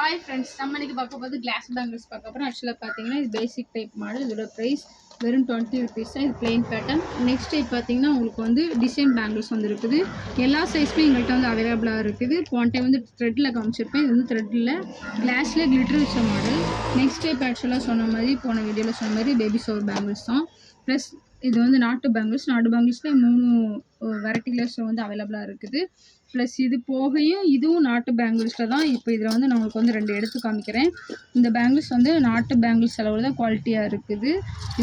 Hi friends, நம்ம இன்னைக்கு பார்க்க போது கிளாஸ் பேங்கிள்ஸ் பார்க்க போகிறோம். ஆக்சுவலாக பார்த்தீங்கன்னா இது பேசிக் டைப் மாடல். இதோட ப்ரைஸ் வெறும் 20 rupees தான். இது பிளெயின் பேட்டர்ன். நெக்ஸ்ட் டைப் பார்த்தீங்கன்னா உங்களுக்கு வந்து டிசைன் பேங்கிள்ஸ் வந்து இருக்குது. எல்லா சைஸுமே எங்கள்கிட்ட வந்து அவைலபிளாக இருக்குது. போன டைம் வந்து த்ரெட்டில் காமிச்சிருப்பேன். இது வந்து த்ரெட்டில் கிளாஸில் கிளிட்டர் வச்ச மாடல். நெக்ஸ்ட் டைப் ஆக்சுவலாக சொன்ன மாதிரி போன வீடியோவில் சொன்ன மாதிரி பேபி ஷவர் பேங்கிள்ஸ் தான். ப்ளஸ் இது வந்து நாட்டு பேங்கிள்ஸில் 3 வெரைட்டிஸ் வந்து அவைலபிளாக இருக்குது. ப்ளஸ் இது போகையும் இதுவும் நாட்டு பேங்கிள்ஸில் தான். இப்போ இதில் வந்து நான் உங்களுக்கு வந்து 2 எடுத்து காமிக்கிறேன். இந்த பேங்கிள்ஸ் வந்து நாட்டு பேங்கிள்ஸ் அளவில் தான் குவாலிட்டியாக இருக்குது.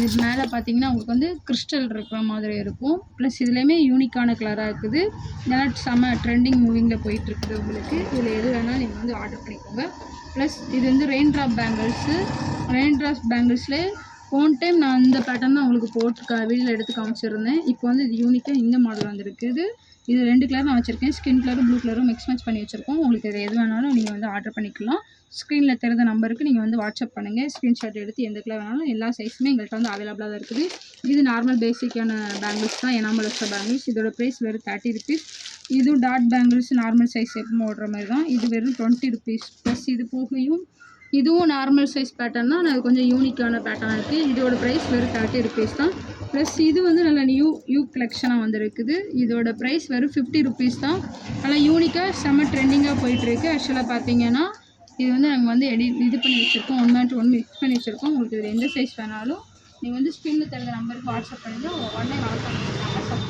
இது மேலே பார்த்தீங்கன்னா உங்களுக்கு வந்து கிறிஸ்டல் இருக்கிற மாதிரி இருக்கும். ப்ளஸ் இதுலேயுமே யூனிக்கான கலராக இருக்குது. இதெல்லாம் செம்ம ட்ரெண்டிங் மூவிங்கில் போயிட்டுருக்குது. உங்களுக்கு இதில் எது வேணாலும் நீங்கள் வந்து ஆர்டர் பண்ணிக்கோங்க. ப்ளஸ் இது வந்து ரெயின் ட்ராப் பேங்கிள்ஸில் போன டைம் நான் இந்த பேட்டர்ன் தான் உங்களுக்கு போட்டு வீடியோவில் எடுத்து காமிச்சிருந்தேன். இப்போ வந்து இது யூனிக்காக இந்த மாடல் வந்துருக்குது. இது 2 கலர் நான் வச்சுருக்கேன். ஸ்கின் கலரும் ப்ளூ கலரும் மிக்ஸ் மேட்ச் பண்ணி வச்சுருக்கோம். உங்களுக்கு இது எது வேணாலும் நீங்கள் வந்து ஆர்டர் பண்ணிக்கலாம். ஸ்க்ரீனில் தெரிந்த நம்பருக்கு நீங்கள் வந்து வாட்ஸ்அப் பண்ணுங்கள். ஸ்க்ரீன்ஷாட் எடுத்து எந்த கலர் வேணாலும் எல்லா சைஸுமே எங்கள்கிட்ட வந்து அவைலபிளாக தான் இருக்குது. இது நார்மல் பேசிக்கான பேங்கிள்ஸ் தான், எனாமல் வச்ச பேங்கிள்ஸ். இதோட ப்ரைஸ் வெறும் 30 rupees. இதுவும் டாட் பேங்கிள்ஸ் நார்மல் சைஸ் எப்பவும் ஓடுற மாதிரி தான். இது வெறும் 20 rupees. ப்ளஸ் இது போகையும் இதுவும் நார்மல் சைஸ் பேட்டர்ன் தான். அது கொஞ்சம் யூனிக்கான பேட்டர்னாக இருக்குது. இதோட ப்ரைஸ் வெறும் 30 rupees தான். ப்ளஸ் இது வந்து நல்ல நியூ கலெக்ஷனாக வந்துருக்குது. இதோட ப்ரைஸ் வெறும் 50 rupees தான். நல்லா யூனிக்காக செம்ம ட்ரெண்டிங்காக போயிட்டுருக்கு. ஆக்சுவலாக பார்த்தீங்கன்னா இது வந்து நாங்கள் வந்து இது பண்ணி வச்சுருக்கோம். 1 மிக்ஸ் பண்ணி வச்சுருக்கோம். உங்களுக்கு இதில் எந்த சைஸ் வேணாலும் நீங்கள் வந்து ஸ்க்ரீனில் தெரிஞ்ச நம்பருக்கு வாட்ஸ்அப் பண்ணிவிட்டு உடனே வாட்ஸ்அப் பண்ணிக்கலாம்.